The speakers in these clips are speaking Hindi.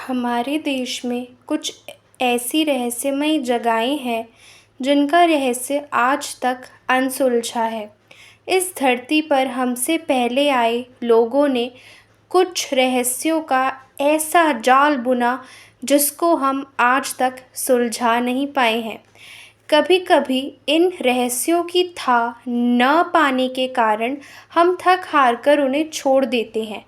हमारे देश में कुछ ऐसी रहस्यमयी जगहें हैं जिनका रहस्य आज तक अनसुलझा है। इस धरती पर हमसे पहले आए लोगों ने कुछ रहस्यों का ऐसा जाल बुना जिसको हम आज तक सुलझा नहीं पाए हैं। कभी-कभी इन रहस्यों की था न पाने के कारण हम थक हार कर उन्हें छोड़ देते हैं।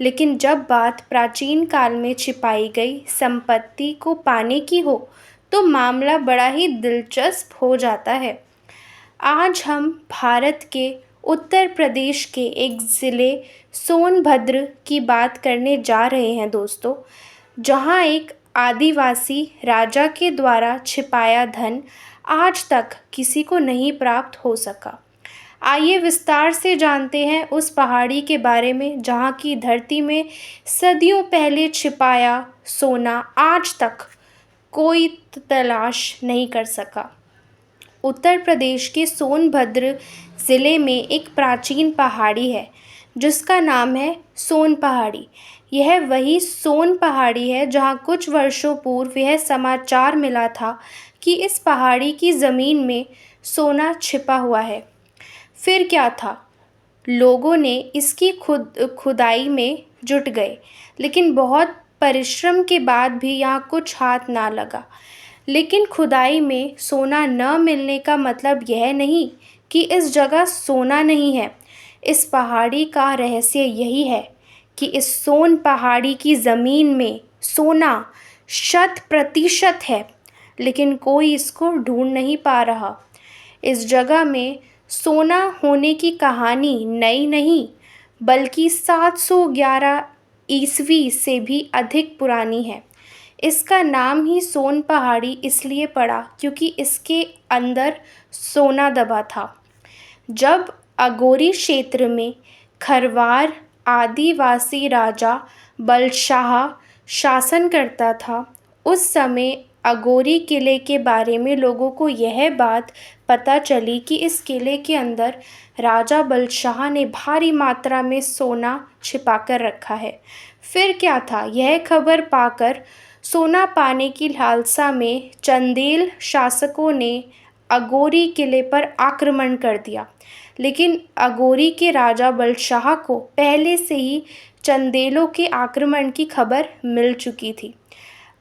लेकिन जब बात प्राचीन काल में छिपाई गई संपत्ति को पाने की हो, तो मामला बड़ा ही दिलचस्प हो जाता है। आज हम भारत के उत्तर प्रदेश के एक ज़िले सोनभद्र की बात करने जा रहे हैं दोस्तों, जहां एक आदिवासी राजा के द्वारा छिपाया धन आज तक किसी को नहीं प्राप्त हो सका। आइए विस्तार से जानते हैं उस पहाड़ी के बारे में जहाँ की धरती में सदियों पहले छिपाया सोना आज तक कोई तलाश नहीं कर सका। उत्तर प्रदेश के सोनभद्र ज़िले में एक प्राचीन पहाड़ी है जिसका नाम है सोन पहाड़ी। यह वही सोन पहाड़ी है जहाँ कुछ वर्षों पूर्व यह समाचार मिला था कि इस पहाड़ी की ज़मीन में सोना छिपा हुआ है। फिर क्या था, लोगों ने इसकी खुदाई में जुट गए, लेकिन बहुत परिश्रम के बाद भी यहाँ कुछ हाथ ना लगा। लेकिन खुदाई में सोना न मिलने का मतलब यह नहीं कि इस जगह सोना नहीं है। इस पहाड़ी का रहस्य यही है कि इस सोन पहाड़ी की ज़मीन में सोना 100% है, लेकिन कोई इसको ढूंढ नहीं पा रहा। इस जगह में सोना होने की कहानी नई नहीं, बल्कि 711 ईस्वी से भी अधिक पुरानी है। इसका नाम ही सोन पहाड़ी इसलिए पड़ा क्योंकि इसके अंदर सोना दबा था। जब अगोरी क्षेत्र में खरवार आदिवासी राजा बलशाह शासन करता था, उस समय अगोरी किले के बारे में लोगों को यह बात पता चली कि इस किले के अंदर राजा बलशाह ने भारी मात्रा में सोना छिपा कर रखा है। फिर क्या था, यह खबर पाकर सोना पाने की लालसा में चंदेल शासकों ने अगोरी किले पर आक्रमण कर दिया। लेकिन अगोरी के राजा बलशाह को पहले से ही चंदेलों के आक्रमण की खबर मिल चुकी थी।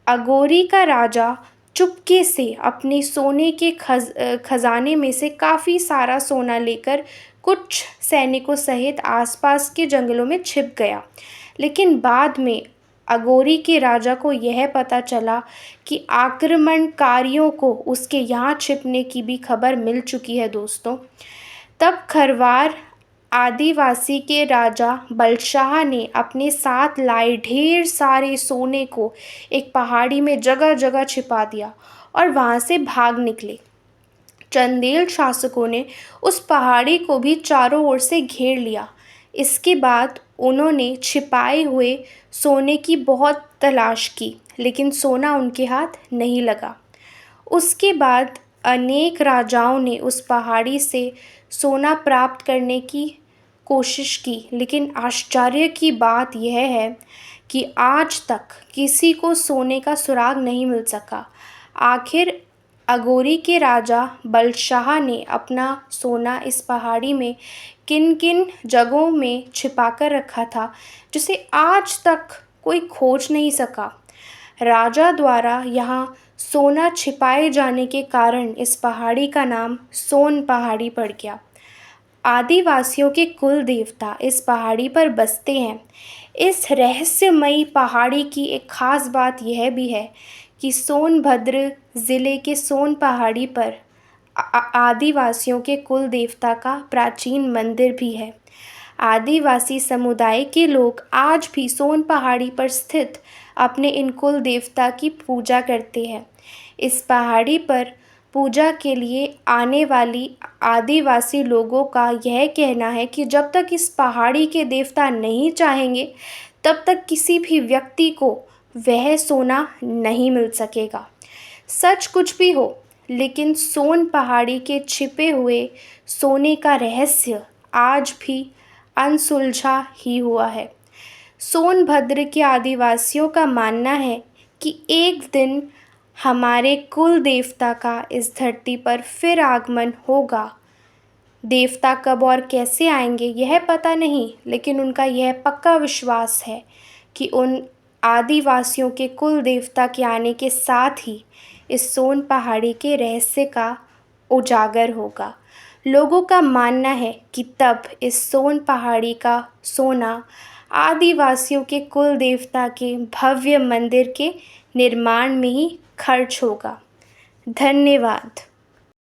अगोरी का राजा चुपके से अपने सोने के खजाने में से काफ़ी सारा सोना लेकर कुछ सैनिकों सहित आसपास के जंगलों में छिप गया। लेकिन बाद में अगोरी के राजा को यह पता चला कि आक्रमणकारियों को उसके यहाँ छिपने की भी खबर मिल चुकी है दोस्तों। तब खरवार आदिवासी के राजा बलशाह ने अपने साथ लाए ढेर सारे सोने को एक पहाड़ी में जगह जगह छिपा दिया और वहाँ से भाग निकले। चंदेल शासकों ने उस पहाड़ी को भी चारों ओर से घेर लिया। इसके बाद उन्होंने छिपाए हुए सोने की बहुत तलाश की, लेकिन सोना उनके हाथ नहीं लगा। उसके बाद अनेक राजाओं ने उस पहाड़ी से सोना प्राप्त करने की कोशिश की, लेकिन आश्चर्य की बात यह है कि आज तक किसी को सोने का सुराग नहीं मिल सका। आखिर अगोरी के राजा बलशाह ने अपना सोना इस पहाड़ी में किन किन जगहों में छिपा कर रखा था जिसे आज तक कोई खोज नहीं सका। राजा द्वारा यहाँ सोना छिपाए जाने के कारण इस पहाड़ी का नाम सोन पहाड़ी पड़ गया। आदिवासियों के कुल देवता इस पहाड़ी पर बसते हैं। इस रहस्यमयी पहाड़ी की एक ख़ास बात यह भी है कि सोनभद्र ज़िले के सोन पहाड़ी पर आदिवासियों के कुल देवता का प्राचीन मंदिर भी है। आदिवासी समुदाय के लोग आज भी सोन पहाड़ी पर स्थित अपने इन कुल देवता की पूजा करते हैं। इस पहाड़ी पर पूजा के लिए आने वाली आदिवासी लोगों का यह कहना है कि जब तक इस पहाड़ी के देवता नहीं चाहेंगे, तब तक किसी भी व्यक्ति को वह सोना नहीं मिल सकेगा। सच कुछ भी हो, लेकिन सोन पहाड़ी के छिपे हुए सोने का रहस्य आज भी अनसुलझा ही हुआ है। सोनभद्र के आदिवासियों का मानना है कि एक दिन हमारे कुल देवता का इस धरती पर फिर आगमन होगा। देवता कब और कैसे आएंगे यह पता नहीं, लेकिन उनका यह पक्का विश्वास है कि उन आदिवासियों के कुल देवता के आने के साथ ही इस सोन पहाड़ी के रहस्य का उजागर होगा। लोगों का मानना है कि तब इस सोन पहाड़ी का सोना आदिवासियों के कुल देवता के भव्य मंदिर के निर्माण में ही खर्च होगा। धन्यवाद।